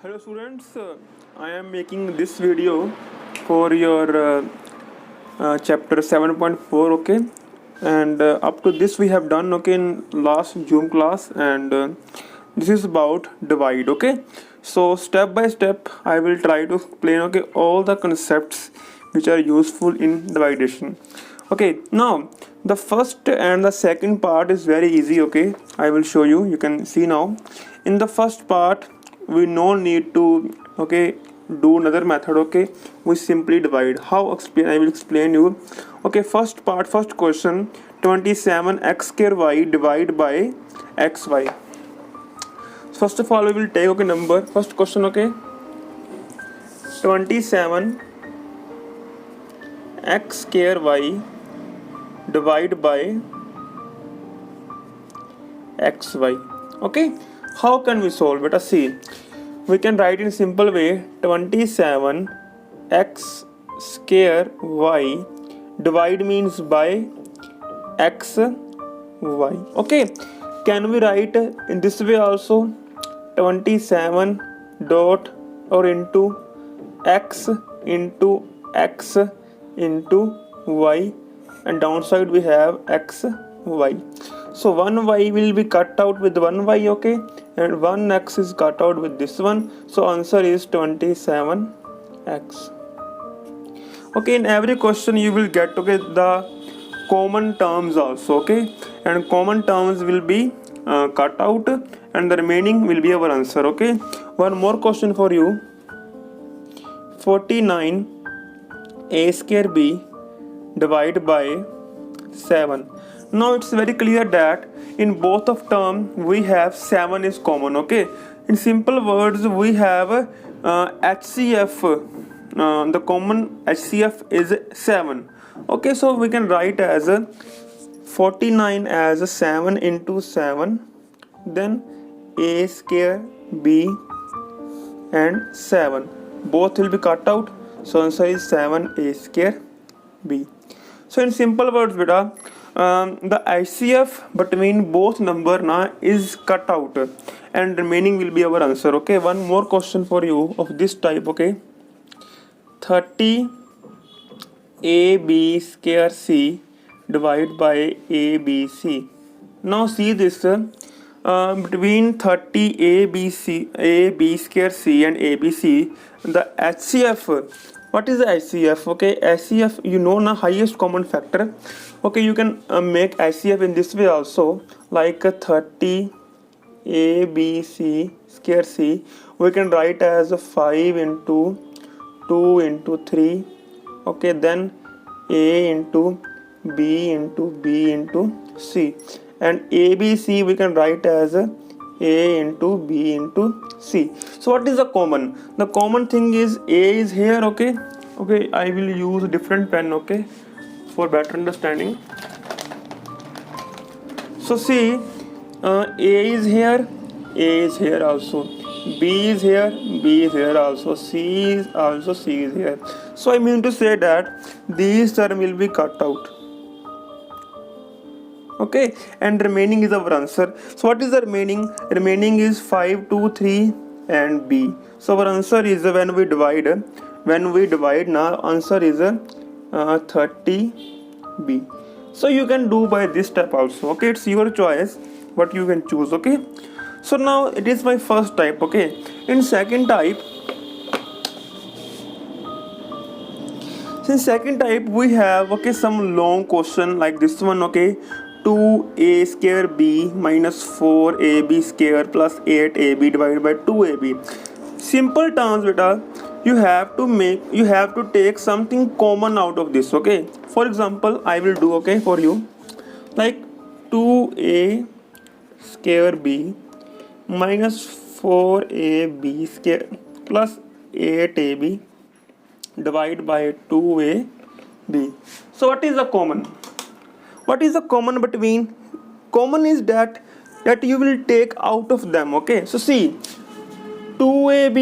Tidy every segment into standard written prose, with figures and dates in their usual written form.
Hello students, I am making this video for your chapter 7.4, okay, and up to this we have done, okay, in last Zoom class, and this is about divide, okay. So step by step I will try to explain, okay, all the concepts which are useful in dividation. Okay, now the first and the second part is very easy, okay. I will show you. You can see now. In the first part we no need to, okay, do another method, okay. We simply divide. How explain? I will explain you. Okay, first part, first question: 27 x square y divided by xy. First of all, we will take, okay, number. First question, okay, 27 x square y divided by xy. Okay, how can we solve it? See, we can write in simple way: 27 x square y divide means by x y. Okay, can we write in this way also? 27 dot or into x into x into y, and downside we have x y. So one y will be cut out with one y, okay, and one x is cut out with this one. So answer is 27x. Okay, in every question you will get, okay, the common terms also, okay, and common terms will be cut out, and the remaining will be our answer. Okay, one more question for you: 49 a square b divided by 7. Now it's very clear that in both of term we have 7 is common. Okay, in simple words we have HCF. The common HCF is 7. Okay, so we can write as 49 as 7 into 7, then a square b and 7 both will be cut out. So answer is 7 a square b. So in simple words, beta, the HCF between both number na is cut out, and remaining will be our answer. Okay, one more question for you of this type. Okay, 30 ab square c divided by abc. Now see this, between 30 abc, ab square c and abc, the HCF. What is the HCF? Okay, HCF, you know, na highest common factor. Okay, you can make HCF in this way also, like 30 abc square c we can write as 5 into 2 into 3. Okay, then a into b into b into c, and abc we can write as a into b into c. So what is the common? The common thing is a is here. Okay, I will use different pen, okay, for better understanding. So see, a is here also, b is here also, c is here. So I mean to say that these term will be cut out. Okay, and remaining is our answer. So what is the remaining? Remaining is 5, 2, 3 and b. So our answer is, when we divide now, answer is 30b. So you can do by this step also. Okay, it's your choice what you can choose. Okay, so now it is my first type. Okay, in second type, we have, okay, some long question like this one. Okay, 2a square b minus 4ab square plus 8ab divided by 2ab. Simple terms, beta, you have to take something common out of this. Okay, for example, I will do, okay, for you, like 2a square b minus 4ab square plus 8ab divided by 2ab. So what is the common? What is the common between? Common is that you will take out of them. Okay, so see, 2ab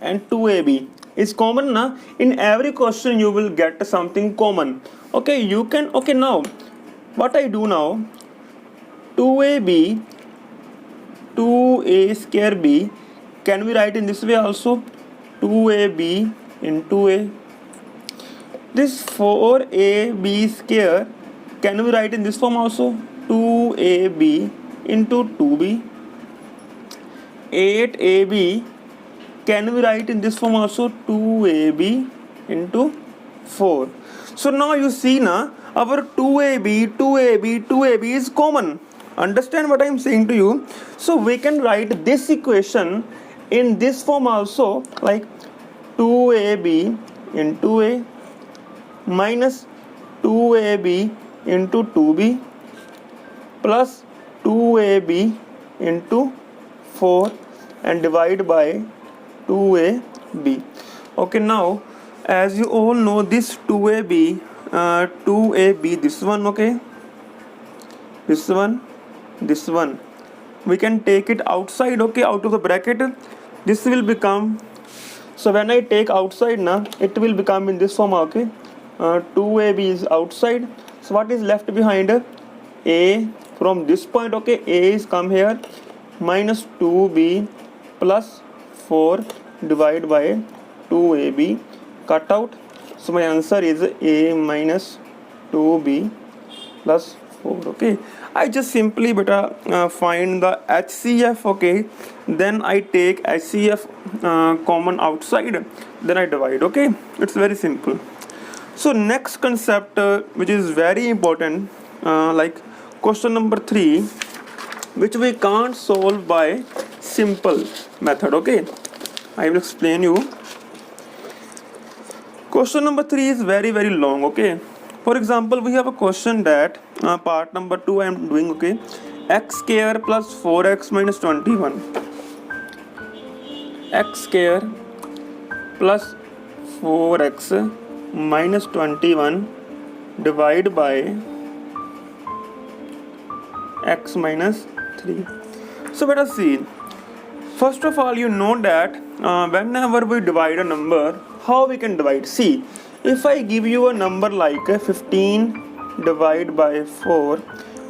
and 2ab is common na. In every question you will get something common. Okay, you can, okay, now what I do now, 2ab 2a square b can we write in this way also? 2ab into a. This 4ab square, can we write in this form also? 2ab into 2b. 8ab, can we write in this form also? 2ab into 4. So now you see na, our 2ab is common. Understand what I am saying to you? So we can write this equation in this form also, like 2ab into a minus 2ab into 2b plus 2ab into 4 and divide by 2ab. Okay, now as you all know, this 2ab, this one, okay, this one, we can take it outside, okay, out of the bracket. This will become, so when I take outside now, it will become in this form, okay. 2ab is outside, so what is left behind? A from this point, okay, A is come here, minus 2b plus 4 divided by 2ab, cut out. So my answer is A minus 2b plus 4. Okay, I just simply find the HCF. Okay, then I take HCF common outside, then I divide. Okay, it's very simple. So next concept which is very important, like question number 3, which we can't solve by simple method. Okay, I will explain you. Question number 3 is very long. Okay, for example, we have a question that part number 2 I am doing. Okay, x square plus 4x minus 21, x square plus 4x minus 21 divided by x minus 3. So let us see. First of all, you know that whenever we divide a number, how we can divide? See, if I give you a number like 15 divided by 4,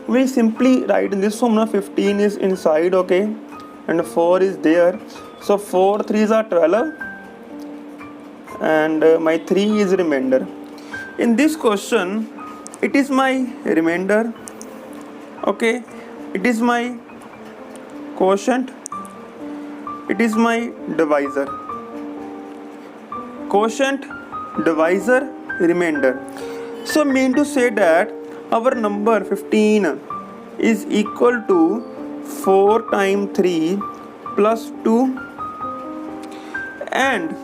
we simply write in this form. Now 15 is inside, okay, and 4 is there. So 4 3s are 12, and my 3 is remainder. In this question, it is my remainder, okay, it is my quotient, it is my divisor. Quotient, divisor, remainder. So mean to say that our number 15 is equal to 4 times 3 plus 2, and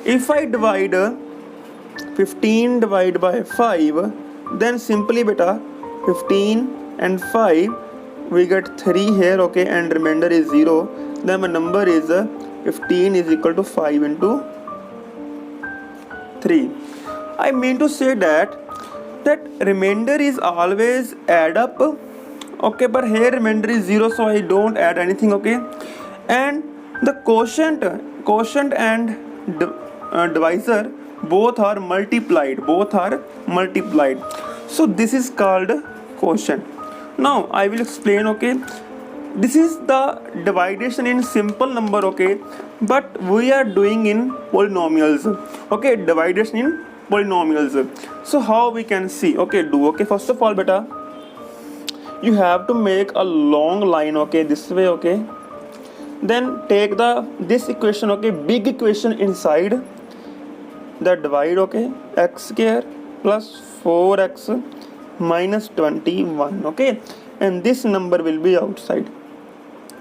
if I divide 15 divided by 5, then simply 15 and 5 we get 3 here, okay, and remainder is 0. Then my number is 15 is equal to 5 into 3. I mean to say that remainder is always add up, okay, but here remainder is 0, so I don't add anything, okay. And the quotient and divisor both are multiplied, so this is called quotient. Now I will explain, okay. This is the division in simple number, okay, but we are doing in polynomials, okay, division in polynomials. So how we can see? Okay, first of all, you have to make a long line, okay, this way, okay, then take this equation, okay, big equation inside the divide, okay, x square plus 4x minus 21, okay, and this number will be outside.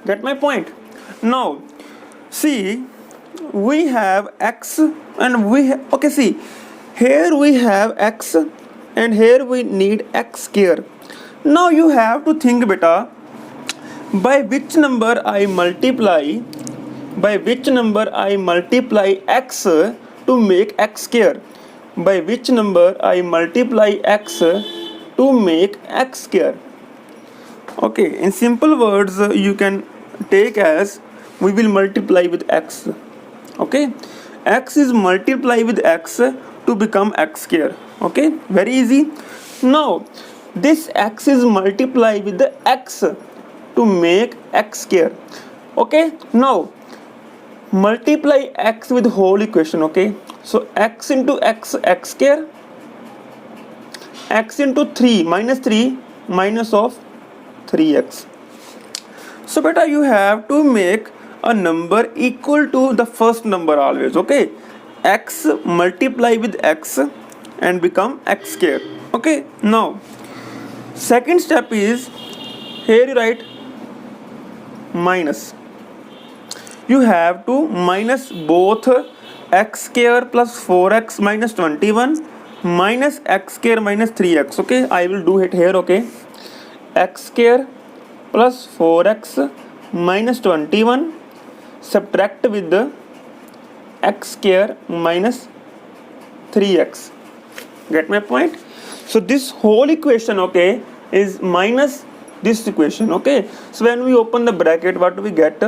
Get my point? Now see, we have x and we okay, see, here we have x and here we need x square. Now you have to think, by which number I multiply x to make x square? By which number I multiply x to make x square? Okay, in simple words, you can take as we will multiply with x. Okay, x is multiply with x to become x square. Okay, very easy. Now this x is multiply with the x to make x square. Okay, now multiply x with whole equation. Okay, so x into x, x square, x into 3 minus of 3x. So beta, you have to make a number equal to the first number always. Okay, x multiply with x and become x square. Okay, now second step is, here you write minus. You have to minus both x square plus 4x minus 21 minus x square minus 3x. Okay, I will do it here. Okay, x square plus 4x minus 21 subtract with the x square minus 3x. Get my point? So this whole equation, okay, is minus this equation. Okay, so when we open the bracket, what do we get?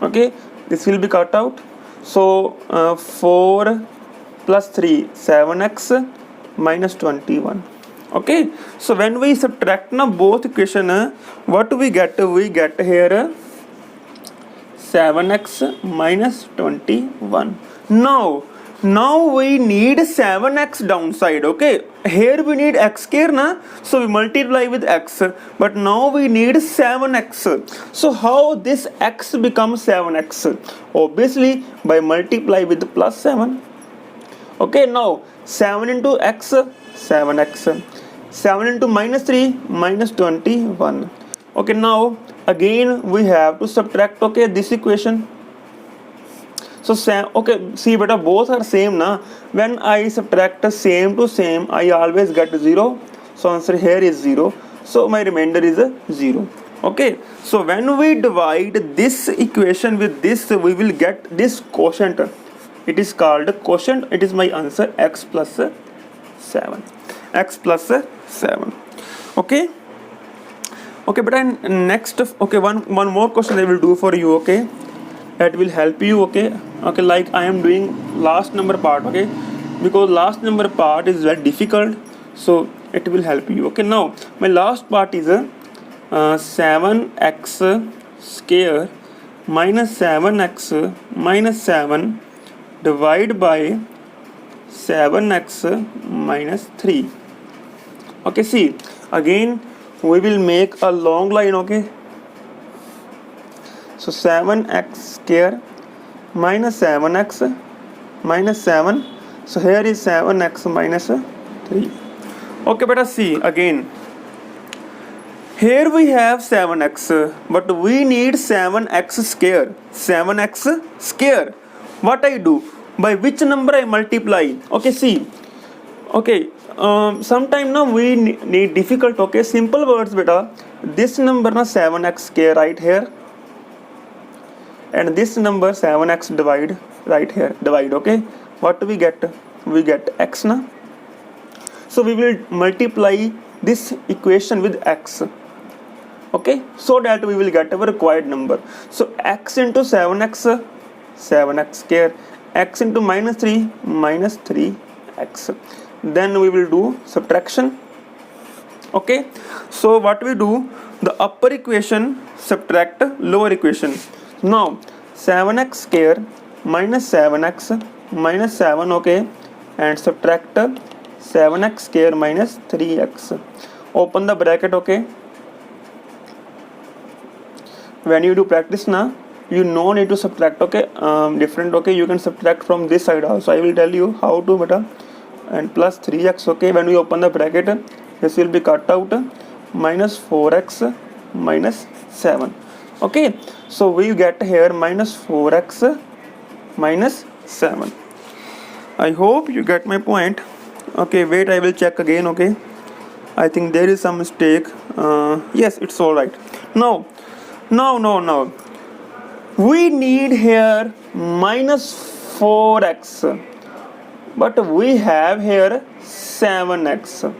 Okay, this will be cut out. So 4 plus 3 7x minus 21. Okay, so when we subtract now both equation, what do we get? We get here 7x minus 21. Now we need 7x downside. Okay, here we need x square na, so we multiply with x, but now we need 7x. So how this x becomes 7x? Obviously by multiply with plus 7. Okay, now 7 into x, 7x, 7 into minus 3, minus 21. Okay, now again we have to subtract, okay, this equation. So okay, see beta, both are same na. When I subtract same to same, I always get 0. So answer here is 0. So my remainder is 0. Okay, so when we divide this equation with this, we will get this quotient. It is called quotient. It is my answer, x plus 7. X plus 7. Okay. Okay, but next, okay, one more question I will do for you. Okay, that will help you. Okay, like I am doing last number part. Okay, because last number part is very difficult, so it will help you. Okay, now my last part is 7x square minus 7x minus 7 divide by 7x minus 3. Okay, see, again we will make a long line. Okay, so 7x square minus 7x minus 7. So here is 7x minus 3. Okay, better see again. Here we have 7x, but we need 7x square. 7x square. What I do? By which number I multiply? Okay, see. Okay, sometime now we need difficult. Okay, simple words, beta. This number na 7x square right here, and this number 7x divide right here. Divide. Okay, what do we get? We get x na. So we will multiply this equation with x. Okay, so that we will get our required number. So x into 7x, 7x square, x into minus 3, minus 3x. Then we will do subtraction. Okay, so what we do, the upper equation subtract lower equation. Now 7x square minus 7x minus 7. Okay, and subtract 7x square minus 3x. Open the bracket. Okay, when you do practice na, you no need to subtract. Okay, different. Okay, you can subtract from this side also. I will tell you how to, beta. And plus 3x. Okay, when we open the bracket, this will be cut out, minus 4x minus 7. Okay, so we get here minus 4x minus 7. I hope you get my point. Okay, wait, I will check again. Okay, I think there is some mistake. Yes, it's all right. Now we need here minus 4x, but we have here 7x.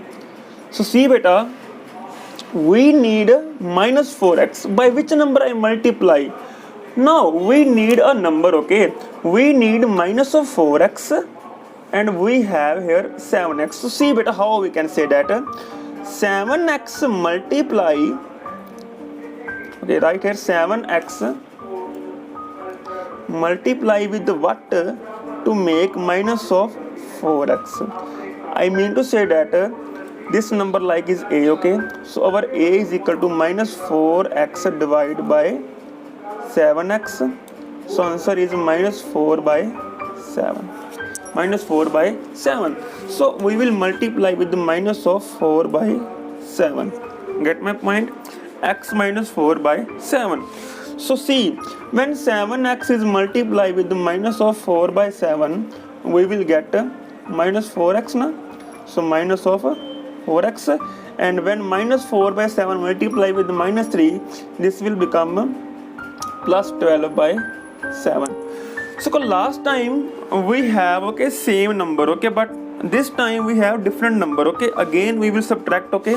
So see beta, we need minus 4x. By which number I multiply? Now we need a number. Okay, we need minus of 4x and we have here 7x. So see beta, how we can say that 7x multiply, okay, right here 7x multiply with what to make minus of 4x. I mean to say that this number like is a, okay, so our a is equal to minus 4x divided by 7x, so answer is minus 4 by 7, minus 4 by 7. So we will multiply with the minus of 4 by 7. Get my point? X minus 4 by 7. So see, when 7x is multiplied with the minus of 4 by 7, we will get minus 4x na? So minus of 4x, and when minus 4 by 7 multiply with the minus 3, this will become plus 12 by 7. So last time we have, okay, same number, okay, but this time we have different number, okay. Again we will subtract, okay,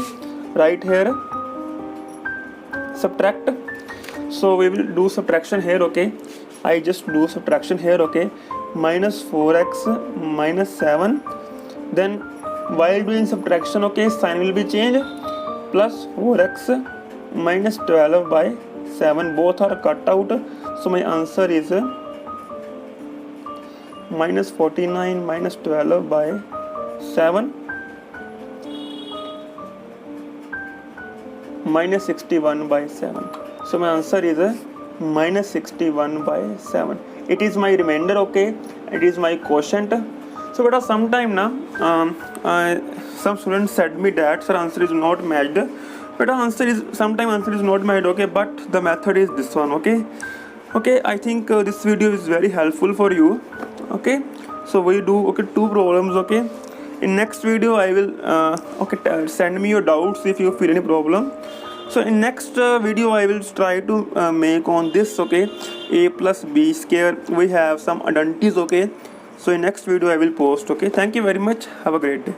right here subtract. So we will do subtraction here, okay. I just do subtraction here, okay. Minus 4x minus 7, then while doing subtraction, okay, sign will be changed. Plus 4x minus 12 by 7, both are cut out, so my answer is minus 49 minus 12 by 7 minus 61 by 7. So my answer is minus 61 by 7. It is my remainder, okay, it is my quotient. So but sometime now some students said me that sir answer is not matched, but answer is sometimes answer is not matched, okay, but the method is this one, okay. I think this video is very helpful for you, okay. So we do, okay, 2 problems, okay. In next video I will send me your doubts if you feel any problem. So in next video I will try to make on this, okay, a plus b square. We have some identities, okay. So in next video I will post, okay. Thank you very much. Have a great day.